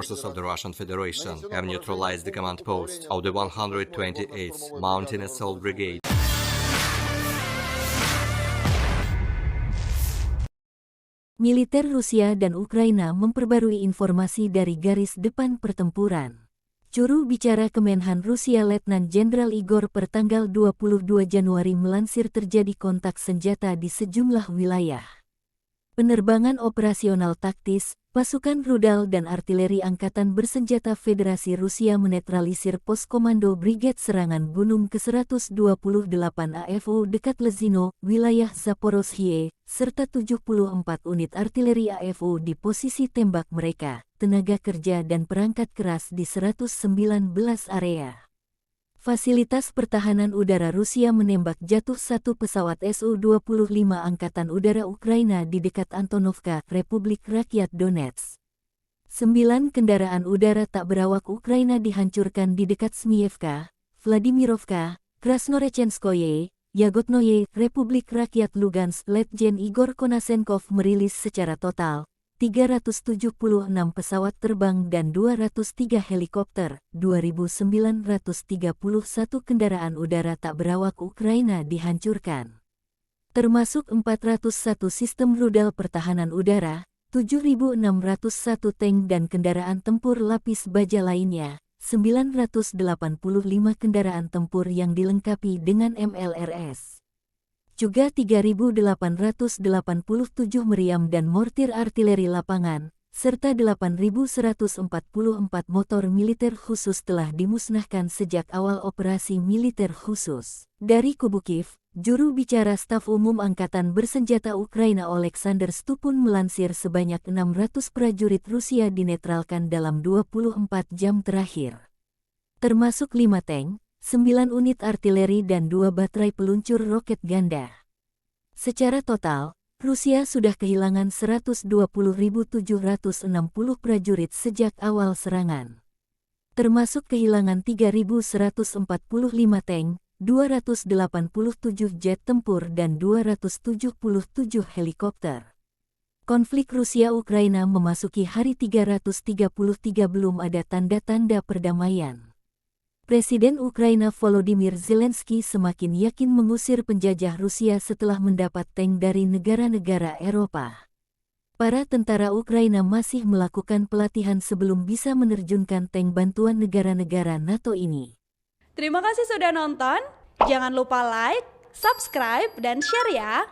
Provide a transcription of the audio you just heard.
Forces of the Russian Federation have neutralized the command post of the 128th Mountain Assault Brigade. Militer Rusia dan Ukraina memperbarui informasi dari garis depan pertempuran. Juru bicara Kemenhan Rusia Letnan Jenderal Igor pertanggal 22 Januari melansir terjadi kontak senjata di sejumlah wilayah. Penerbangan operasional taktis, pasukan rudal dan artileri Angkatan Bersenjata Federasi Rusia menetralisir pos komando Brigade Serangan Gunung ke-128 AFU dekat Lezino, wilayah Zaporozhye, serta 74 unit artileri AFU di posisi tembak mereka, tenaga kerja dan perangkat keras di 119 area. Fasilitas pertahanan udara Rusia menembak jatuh satu pesawat Su-25 Angkatan Udara Ukraina di dekat Antonovka, Republik Rakyat Donetsk. 9 kendaraan udara tak berawak Ukraina dihancurkan di dekat Smyevka, Vladimirovka, Krasnorechenskoye, Yagotnoye, Republik Rakyat Lugansk. Letjen Igor Konasenkov merilis secara total 376 pesawat terbang dan 203 helikopter, 2.931 kendaraan udara tak berawak Ukraina dihancurkan. Termasuk 401 sistem rudal pertahanan udara, 7.601 tank dan kendaraan tempur lapis baja lainnya, 985 kendaraan tempur yang dilengkapi dengan MLRS. Juga 3.887 meriam dan mortir artileri lapangan, serta 8.144 motor militer khusus telah dimusnahkan sejak awal operasi militer khusus. Dari kubu Kiev, juru bicara staf umum Angkatan Bersenjata Ukraina Oleksandr Stupun melansir sebanyak 600 prajurit Rusia dinetralkan dalam 24 jam terakhir. Termasuk 5 tank, 9 unit artileri dan 2 baterai peluncur roket ganda. Secara total, Rusia sudah kehilangan 120.760 prajurit sejak awal serangan. Termasuk kehilangan 3.145 tank, 287 jet tempur dan 277 helikopter. Konflik Rusia-Ukraina memasuki hari 333 belum ada tanda-tanda perdamaian. Presiden Ukraina Volodymyr Zelensky semakin yakin mengusir penjajah Rusia setelah mendapat tank dari negara-negara Eropa. Para tentara Ukraina masih melakukan pelatihan sebelum bisa menerjunkan tank bantuan negara-negara NATO ini. Terima kasih sudah nonton. Jangan lupa like, subscribe, dan share ya.